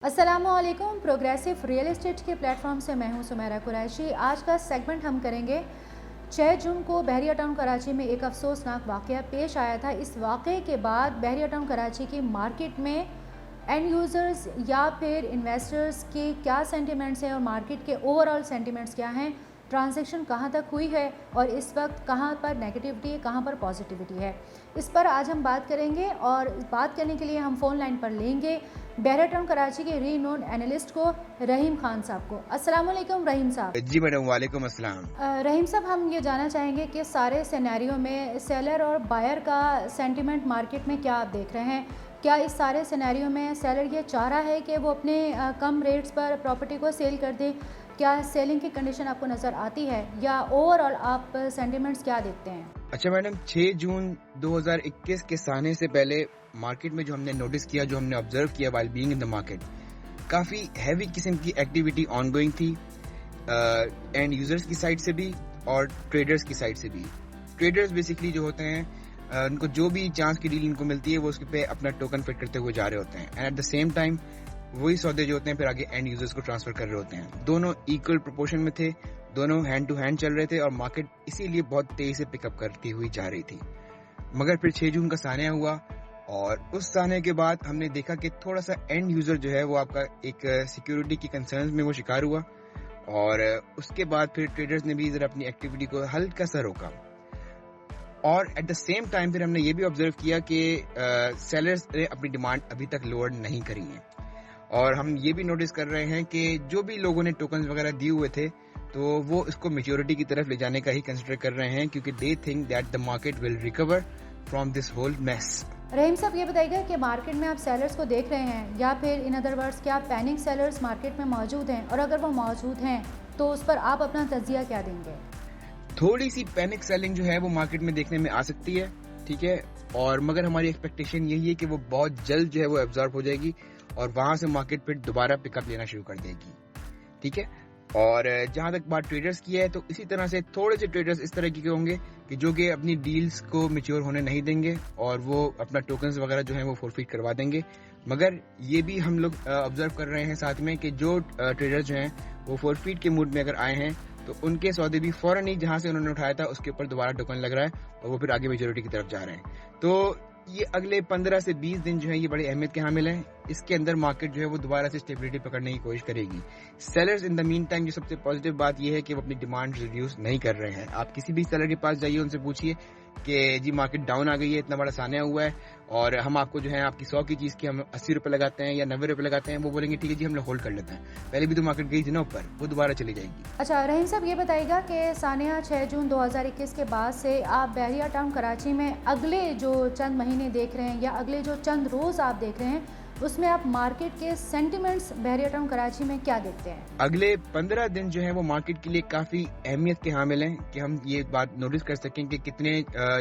अस्सलामुअलैकुम। Progressive real estate के platform से मैं हूं सुमेरा कुरैशी। आज का सेगमेंट हम करेंगे 6 जून को बहरिया टाउन कराची में एक अफसोसनाक वाक़या पेश आया था। इस वाक़े के बाद बहरिया टाउन कराची की मार्केट में एंड यूज़र्स या फिर इन्वेस्टर्स के क्या सेंटिमेंट्स हैं और मार्केट के ओवरऑल सेंटिमेंट्स क्या हैं, ट्रांजैक्शन कहाँ तक हुई है और इस वक्त कहाँ पर नेगेटिविटी है, कहाँ पर पॉजिटिविटी है, इस पर आज हम बात करेंगे। और बात करने के लिए हम फ़ोन लाइन पर लेंगे बहरिया टाउन कराची के रीनोन एनालिस्ट को, रहीम खान साहब को। अस्सलाम वालेकुम रहीम साहब। जी मैडम, वालेकुम अस्सलाम। रहीम साहब, हम ये जानना चाहेंगे कि सारे सिनेरियो में सेलर और बायर का सेंटिमेंट मार्केट में क्या आप देख रहे हैं? क्या इस सारे सिनेरियो में सेलर ये चाह रहा है कि वो अपने कम रेट्स पर प्रॉपर्टी को सेल कर दे? क्या सेलिंग की कंडीशन आपको नज़र आती है या ओवरऑल आप सेंटिमेंट्स क्या देखते हैं? अच्छा मैडम, 6 जून 2021 के साने से पहले मार्केट में जो हमने नोटिस किया, जो हमने ऑब्जर्व किया while being in the market, काफ़ी हैवी किस्म की एक्टिविटी ऑनगोइंग थी एंड यूजर्स की साइड से भी और ट्रेडर्स की साइड से भी। ट्रेडर्स बेसिकली जो होते हैं उनको जो भी चांस की डील इनको मिलती है वो उसके पे अपना टोकन फिट करते हुए जा रहे होते हैं and at the same time वही सौदे जो होते हैं फिर आगे एंड यूजर्स को ट्रांसफर कर रहे होते हैं। दोनों इक्वल प्रोपोर्शन में थे, दोनों हैंड टू हैंड चल रहे थे और मार्केट इसीलिए बहुत तेजी से पिकअप करती हुई जा रही थी। मगर फिर 6 जून का सानिया हुआ और उस साने के बाद हमने देखा कि थोड़ा सा एंड यूजर जो है वो आपका एक सिक्योरिटी की कंसर्न में वो शिकार हुआ और उसके बाद फिर ट्रेडर्स ने भी जरा अपनी एक्टिविटी को हल्का सा रोका। और एट द सेम टाइम फिर हमने ये भी ऑब्जर्व किया कि सेलर्स ने अपनी डिमांड अभी तक लोअर नहीं करी है और हम ये भी नोटिस कर रहे हैं कि जो भी लोगों ने टोकन्स वगैरह दिए हुए थे तो वो इसको मैच्योरिटी की तरफ ले जाने का ही कंसिडर कर रहे हैं क्योंकि they think that the market will recover from this whole mess. Rahim साहब, ये बताइएगा कि मार्केट में आप सेलर्स को देख रहे हैं या फिर इन अदर वर्ड्स क्या पैनिक सेलर्स मार्केट में मौजूद हैं, और अगर वो मौजूद हैं तो उस पर आप अपना तज्जिया क्या देंगे? थोड़ी सी पैनिक सेलिंग जो है वो मार्केट में देखने में आ सकती है, ठीक है, और मगर हमारी एक्सपेक्टेशन यही है कि वो बहुत जल्द जो है वो एब्जॉर्ब हो जाएगी और वहां से मार्केट फिर दोबारा पिकअप लेना शुरू कर देगी, ठीक है। और जहां तक बात ट्रेडर्स की है तो इसी तरह से थोड़े से ट्रेडर्स इस तरह के होंगे कि जो कि अपनी डील्स को मैच्योर होने नहीं देंगे और वो अपना टोकन्स वगैरह जो है वो फोरफिट करवा देंगे। मगर ये भी हम लोग ऑब्जर्व कर रहे हैं साथ में कि जो ट्रेडर्स जो हैं वो फोरफिट के मूड में अगर आए हैं तो उनके सौदे भी फौरन ही जहां से उन्होंने उठाया था उसके ऊपर दोबारा टोकन लग रहा है और वो फिर आगे मेजोरिटी की तरफ जा रहे हैं। तो ये अगले 15 से 20 दिन जो है ये बड़ी अहमियत के हामिल हैं। इसके अंदर मार्केट जो है वो दोबारा से स्टेबिलिटी पकड़ने की कोशिश करेगी। Sellers in the mean time जो सबसे पॉजिटिव बात ये है कि वो अपनी डिमांड रिड्यूस नहीं कर रहे हैं। आप किसी भी सेलर के पास जाइए, उनसे पूछिए कि जी मार्केट डाउन आ गई है, इतना बड़ा सानिया हुआ है और हम आपको जो है आपकी 100 की चीज की हम 80 रुपए लगाते हैं या 90 रुपए लगाते हैं, वो बोलेंगे ठीक है जी हम लोग होल्ड कर लेते हैं, पहले भी तो मार्केट गई थी ना ऊपर, वो दोबारा चली जाएगी। अच्छा रहीम साहब, ये बताइएगा कि सानिया 6 जून 2021 के बाद से आप बहरिया टाउन कराची में अगले जो चंद महीने देख रहे हैं या अगले जो चंद रोज़ आप देख रहे हैं उसमें आप मार्केट के सेंटिमेंट्स बहरिया टाउन कराची में क्या देखते हैं? अगले 15 दिन जो है वो मार्केट के लिए काफी अहमियत के हामिल हैं कि हम ये बात नोटिस कर सकें कि कितने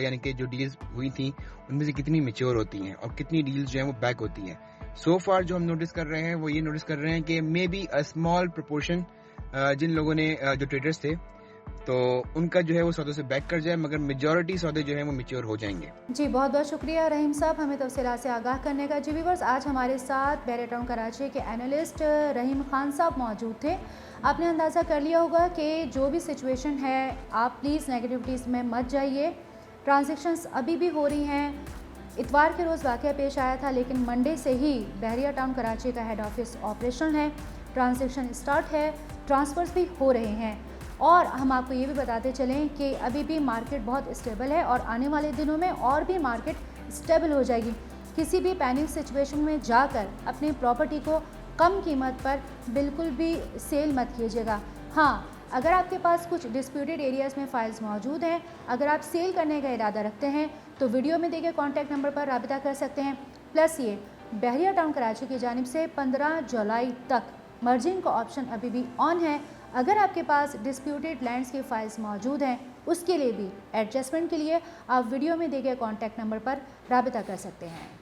यानी कि जो डील्स हुई थी उनमें से कितनी मैच्योर होती हैं और कितनी डील्स जो है वो बैक होती हैं। सो फार जो हम नोटिस कर रहे हैं वो ये नोटिस कर रहे हैं कि maybe a small proportion जिन लोगों ने जो ट्रेडर्स थे तो उनका जो है वो सौदों से बैक कर जाए, मगर मेजॉरिटी सौदे जो है वो मैच्योर हो जाएंगे। जी बहुत बहुत शुक्रिया रहीम साहब हमें तफसीलात से आगाह करने का। जी व्यूअर्स, आज हमारे साथ बहरिया टाउन कराची के एनालिस्ट रहीम खान साहब मौजूद थे। आपने अंदाज़ा कर लिया होगा कि जो भी सिचुएशन है आप प्लीज़ नेगेटिविटीज़ में मत जाइए। ट्रांजेक्शन्स अभी भी हो रही हैं। इतवार के रोज़ वाक़या पेश आया था लेकिन मंडे से ही बहरिया टाउन कराची का हेड ऑफिस ऑपरेशनल है, ट्रांजेक्शन स्टार्ट है, ट्रांसफ़र्स भी हो रहे हैं। और हम आपको ये भी बताते चलें कि अभी भी मार्केट बहुत स्टेबल है और आने वाले दिनों में और भी मार्केट स्टेबल हो जाएगी। किसी भी पैनिक सिचुएशन में जाकर अपनी प्रॉपर्टी को कम कीमत पर बिल्कुल भी सेल मत कीजिएगा। हाँ, अगर आपके पास कुछ डिस्प्यूटेड एरियाज़ में फाइल्स मौजूद हैं, अगर आप सेल करने का इरादा रखते हैं तो वीडियो में दिए गए कॉन्टैक्ट नंबर पर राबिता कर सकते हैं। प्लस ये बहरिया टाउन कराची की जानिब से 15 जुलाई तक मर्जिंग का ऑप्शन अभी भी ऑन है। अगर आपके पास डिस्प्यूटेड लैंड्स की फाइल्स मौजूद हैं उसके लिए भी एडजस्टमेंट के लिए आप वीडियो में दिए गए कॉन्टैक्ट नंबर पर राबिता कर सकते हैं।